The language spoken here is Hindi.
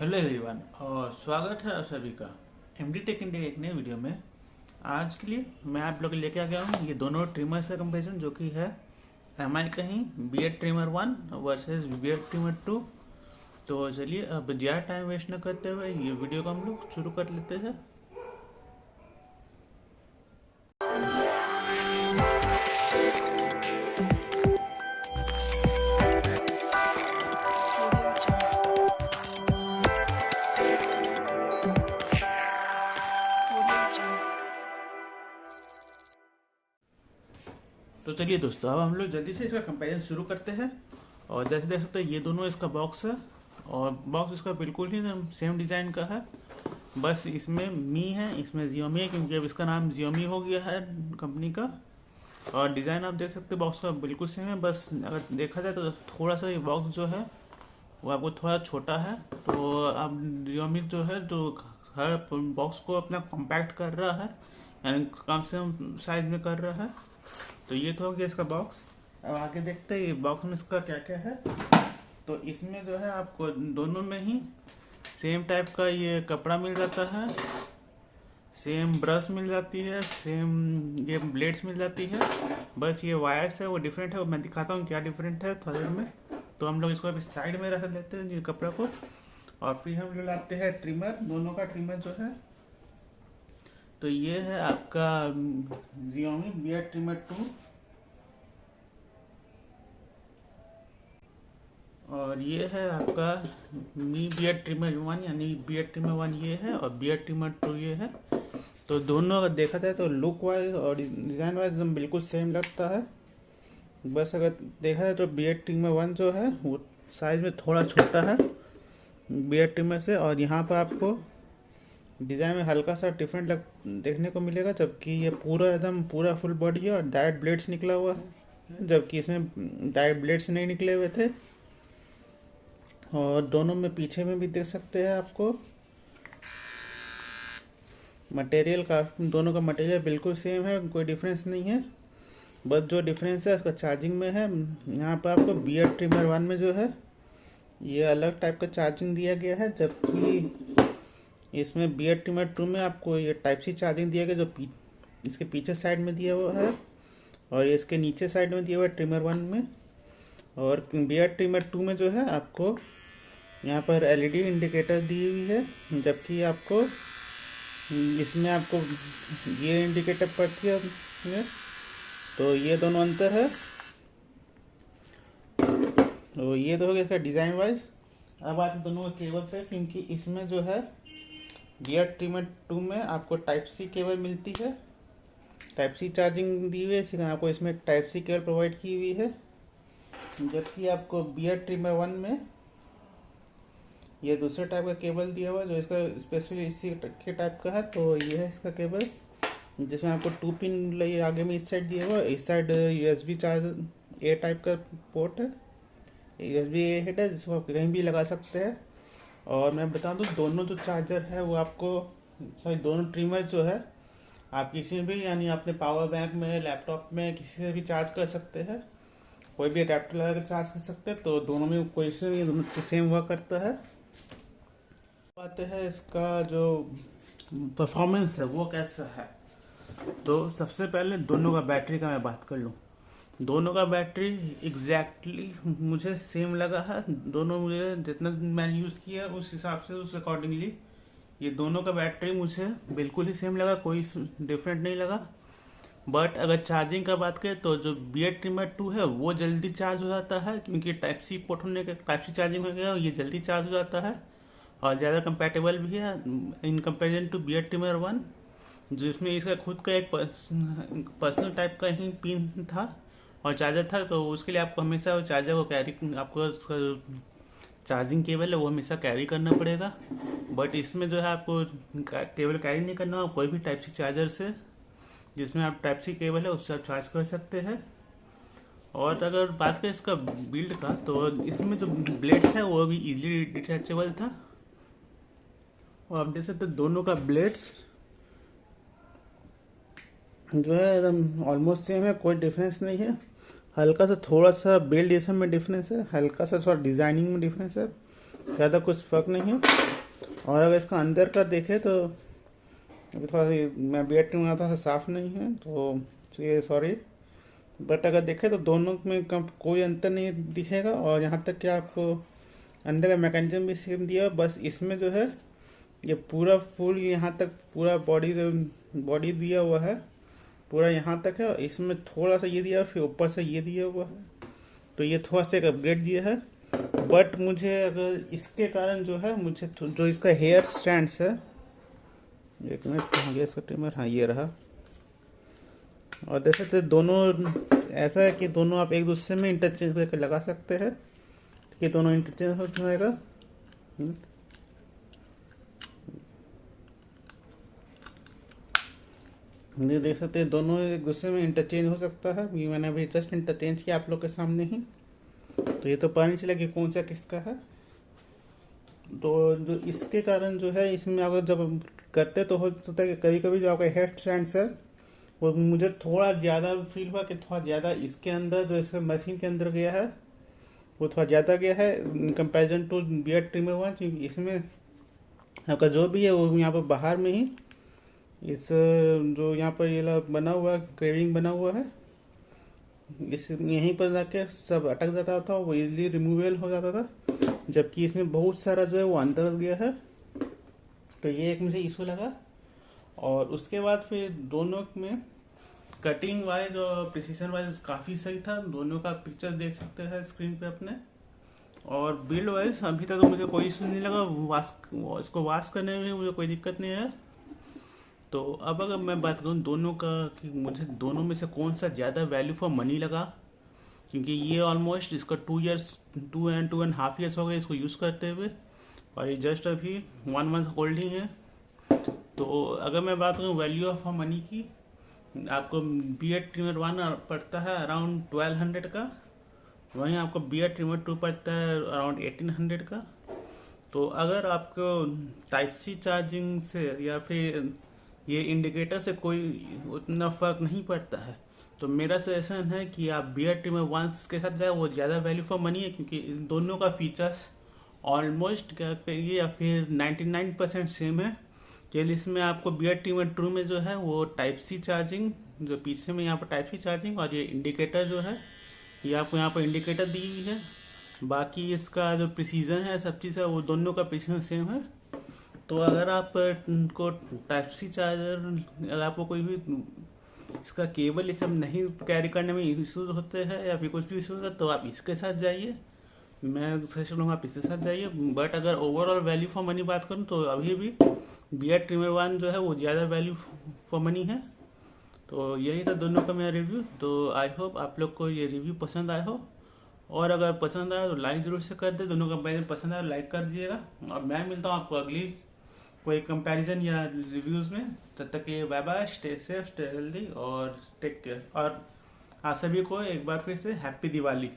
हेलो एवरीवन और स्वागत है आप सभी का एमडी टेक इंडिया एक नए वीडियो में। आज के लिए मैं आप लोग लेके आ गया हूँ ये दोनों ट्रिमर्स का कंपैरिजन, जो कि है एम आई कहीं beard trimmer 1 versus beard trimmer 2। तो चलिए अब ज़्यादा टाइम वेस्ट न करते हुए ये वीडियो को हम लोग शुरू कर लेते हैं। तो चलिए दोस्तों, अब हम लोग जल्दी से इसका कंपैरिजन शुरू करते हैं। और जैसे देख सकते हैं ये दोनों इसका बॉक्स है और बॉक्स इसका बिल्कुल ही सेम डिज़ाइन का है। बस इसमें मी है, इसमें जियोमी है, क्योंकि अब इसका नाम जियोमी हो गया है कंपनी का। और डिज़ाइन आप देख सकते हैं बॉक्स का बिल्कुल सेम है। बस अगर देखा जाए तो थोड़ा सा ये बॉक्स जो है वो आपको थोड़ा छोटा है। तो अब जियोमी जो है जो हर बॉक्स को अपना कॉम्पैक्ट कर रहा है, यानी कम से कम साइज में कर रहा है। तो ये तो हो गया इसका बॉक्स। अब आगे देखते हैं ये बॉक्स में इसका क्या क्या है। तो इसमें जो है आपको दोनों में ही सेम टाइप का ये कपड़ा मिल जाता है, सेम ब्रश मिल जाती है, सेम ये ब्लेड्स मिल जाती है। बस ये वायर्स है वो डिफरेंट है, वो मैं दिखाता हूँ क्या डिफरेंट है थोड़ी देर में। तो हम लोग इसको अभी साइड में रख लेते हैं ये कपड़ा को, और फिर हम लोग लाते हैं ट्रिमर, दोनों का ट्रिमर जो है। तो ये है आपका जियोमी बियर्ड ट्रिमर 2 और ये है आपका मी बियर्ड ट्रिमर 1, यानी बियर्ड ट्रिमर 1 ये है और बियर्ड ट्रिमर 2 ये है। तो दोनों अगर देखा जाए तो लुक वाइज और डिज़ाइन वाइज एकदम बिल्कुल सेम लगता है। बस अगर देखा जाए तो बियर्ड ट्रिमर 1 जो है वो साइज़ में थोड़ा छोटा है बियर्ड ट्रिमर से, और यहाँ पर आपको डिज़ाइन में हल्का सा डिफरेंट देखने को मिलेगा। जबकि ये पूरा एकदम पूरा फुल बॉडी है और डायरेक्ट ब्लेड्स निकला हुआ है, जबकि इसमें डायरेक्ट ब्लेड्स नहीं निकले हुए थे। और दोनों में पीछे में भी देख सकते हैं आपको मटेरियल का, दोनों का मटेरियल बिल्कुल सेम है, कोई डिफरेंस नहीं है। बस जो डिफरेंस है उसका चार्जिंग में है। यहाँ पर आपको बियर्ड ट्रिमर 1 में जो है ये अलग टाइप का चार्जिंग दिया गया है, जबकि इसमें बियर्ड ट्रिमर 2 में आपको ये टाइप सी चार्जिंग दिया गया जो इसके पीछे साइड में दिया हुआ है और ये इसके नीचे साइड में दिया हुआ है ट्रिमर 1 में। और बियर्ड ट्रिमर 2 में जो है आपको यहाँ पर एलईडी इंडिकेटर दी हुई है, जबकि आपको इसमें आपको ये इंडिकेटर पड़ती है। तो ये दोनों अंतर है। तो ये तो हो गया इसका डिज़ाइन वाइज। अब आते हैं दोनों के केबल पे, क्योंकि इसमें जो है बियर्ड ट्रिमर 2 में आपको टाइप सी केबल मिलती है, टाइप सी चार्जिंग दी हुई है, इसी आपको इसमें टाइप सी केबल प्रोवाइड की हुई है। जबकि आपको बियर्ड ट्रिमर 1 में ये दूसरे टाइप का केबल दिया हुआ है जो इसका स्पेशली इसी के टाइप का है। तो ये है इसका केबल, जिसमें आपको 2 पिन आगे में इस साइड दिया हुआ है, इस साइड यूएसबी चार्जर ए टाइप का पोर्ट है, यूएसबी ए हेड है जिसको आप कहीं भी लगा सकते हैं। और मैं बता दूं दोनों जो चार्जर है वो आपको दोनों ट्रिमर जो है आप किसी भी, यानी अपने पावर बैंक में, लैपटॉप में, किसी से भी चार्ज कर सकते हैं, कोई भी अडेप्टर लगा कर चार्ज कर सकते हैं। तो दोनों में कोई इश्यू नहीं है, दोनों सेम वर्क करता है। आते हैं इसका जो परफॉर्मेंस है वो कैसा है। तो सबसे पहले दोनों का बैटरी का मैं बात कर लूँ। दोनों का बैटरी एग्जैक्टली मुझे सेम लगा है। दोनों मुझे जितना मैंने यूज़ किया उस हिसाब से, उस अकॉर्डिंगली ये दोनों का बैटरी मुझे बिल्कुल ही सेम लगा, कोई डिफरेंट नहीं लगा। बट अगर चार्जिंग का बात करें तो जो बियर्ड ट्रिमर 2 है वो जल्दी चार्ज हो जाता है, क्योंकि टाइप सी पोर्ट होने के टाइप सी चार्जिंग हो गया, ये जल्दी चार्ज हो जाता है और ज़्यादा कंपैटिबल भी है in comparison to beard trimmer 1, जिसमें इसका खुद का एक पर्सनल टाइप का ही पिन था और चार्जर था। तो उसके लिए आपको हमेशा वो चार्जर को कैरी, आपको उसका जो चार्जिंग केबल है वो हमेशा कैरी करना पड़ेगा। बट इसमें जो है आपको केबल कैरी नहीं करना होगा, कोई भी टाइप सी चार्जर से, जिसमें आप टाइप सी केबल है उससे आप चार्ज कर सकते हैं। और अगर बात करें इसका बिल्ड का, तो इसमें जो ब्लेड्स है वो भी इजीली डिटैचेबल था। और आप देख सकते हैं दोनों का ब्लेड्स जो है एकदम ऑलमोस्ट सेम है, कोई डिफरेंस नहीं है। हल्का सा थोड़ा सा बिल्ड इसमें डिफरेंस है, हल्का सा थोड़ा डिजाइनिंग में डिफरेंस है, ज़्यादा कुछ फर्क नहीं है। और अगर इसका अंदर का देखें तो अभी थोड़ा सा मैं बी एड ट्रिमर में था साफ नहीं है तो ये सॉरी, बट अगर देखें तो दोनों में कोई अंतर नहीं दिखेगा। और यहाँ तक कि आपको अंदर का मैकेनिज्म भी सेम दिया, बस इसमें जो है ये पूरा फुल यहाँ तक पूरा बॉडी दिया हुआ है, पूरा यहाँ तक है। और इसमें थोड़ा सा ये दिया, फिर ऊपर से ये दिया हुआ है, तो ये थोड़ा सा एक अपग्रेड दिया है। बट मुझे अगर इसके कारण जो है मुझे जो इसका हेयर स्टैंड्स है, एक मिनट कहाँ गया इसका ट्रिमर, हाँ ये रहा। और देख सकते हैं दोनों ऐसा है कि दोनों आप एक दूसरे में इंटरचेंज करके लगा सकते हैं कि दोनों इंटरचेंज हो जाएगा। ये देख सकते हैं दोनों एक दूसरे में इंटरचेंज हो सकता है। ये मैंने अभी जस्ट इंटरचेंज किया आप लोग के सामने ही, तो ये तो पता नहीं चला कि कौन सा किसका है। तो जो इसके कारण जो है इसमें अगर जब करते तो हो सकता है कि कभी कभी जो आपका हेड स्टैंड्स है वो मुझे थोड़ा ज़्यादा फील हुआ कि थोड़ा ज़्यादा इसके अंदर जो इसके मशीन के अंदर गया है वो थोड़ा ज़्यादा गया है in comparison to beard trimmer हुआ। क्योंकि इसमें आपका जो भी है वो यहाँ पर बाहर में ही इस जो यहाँ पर ये बना हुआ क्रेविंग बना हुआ है, इस यहीं पर जाके सब अटक जाता था, वो इजीली रिमूवेबल हो जाता था। जबकि इसमें बहुत सारा जो है वो अंदर गया है, तो ये एक मुझे इशू लगा। और उसके बाद फिर दोनों में कटिंग वाइज और प्रिसीजन वाइज काफ़ी सही था। दोनों का पिक्चर देख सकते हैं स्क्रीन पे अपने। और बिल्ड वाइज अभी तक तो मुझे कोई इशू नहीं लगा, इसको वॉश करने में मुझे कोई दिक्कत नहीं है। तो अब अगर मैं बात करूँ दोनों का कि मुझे दोनों में से कौन सा ज़्यादा वैल्यू फॉर मनी लगा, क्योंकि ये ऑलमोस्ट इसका 2.5 ईयर्स हो गए इसको यूज़ करते हुए, और ये जस्ट अभी 1 मंथ होल्डिंग है। तो अगर मैं बात करूँ वैल्यू ऑफ मनी की, आपको बियर्ड ट्रिमर 1 पड़ता है अराउंड 1200 का, वहीं आपको बियर्ड ट्रिमर 2 पड़ता है अराउंड 1800 का। तो अगर आपको टाइप सी चार्जिंग से या फिर ये इंडिकेटर से कोई उतना फर्क नहीं पड़ता है, तो मेरा सजेशन है कि आप बियर्ड ट्रिमर 1 के साथ जाए, वो ज़्यादा वैल्यू फॉर मनी है। क्योंकि इन दोनों का फीचर्स ऑलमोस्ट क्या कहिए या फिर 99% सेम है। केवल इसमें आपको बियर्ड ट्रिमर 2 में जो है वो टाइप सी चार्जिंग, जो पीछे में यहाँ पर टाइप सी चार्जिंग, और ये इंडिकेटर जो है ये आपको यहाँ पर इंडिकेटर दी हुई है। बाकी इसका जो प्रिसीजन है सब चीज़ है वो दोनों का प्रिसीजन सेम है। तो अगर आप को टाइप सी चार्जर, अगर आपको कोई भी इसका केबल ये सब नहीं कैरी करने में इश्यूज होते हैं या फिर कुछ भी इशूज है, तो आप इसके साथ जाइए, मैं सजेस्ट करूँगा आप इसके साथ जाइए। बट अगर ओवरऑल वैल्यू फॉर मनी बात करूँ तो अभी भी बियर्ड ट्रिमर 1 जो है वो ज़्यादा वैल्यू फॉर मनी है। तो यही था दोनों का मेरा रिव्यू। तो आई होप आप लोग को ये रिव्यू पसंद आया हो, और अगर पसंद आया तो लाइक जरूर से कर दे। दोनों कंपेरिजन पसंद आया लाइक कर दीजिएगा, और मैं मिलता हूँ आपको अगली कोई कंपैरिजन या रिव्यूज़ में। तब तक ये bye bye, stay safe, stay healthy और टेक केयर। और आप सभी को एक बार फिर से हैप्पी दिवाली।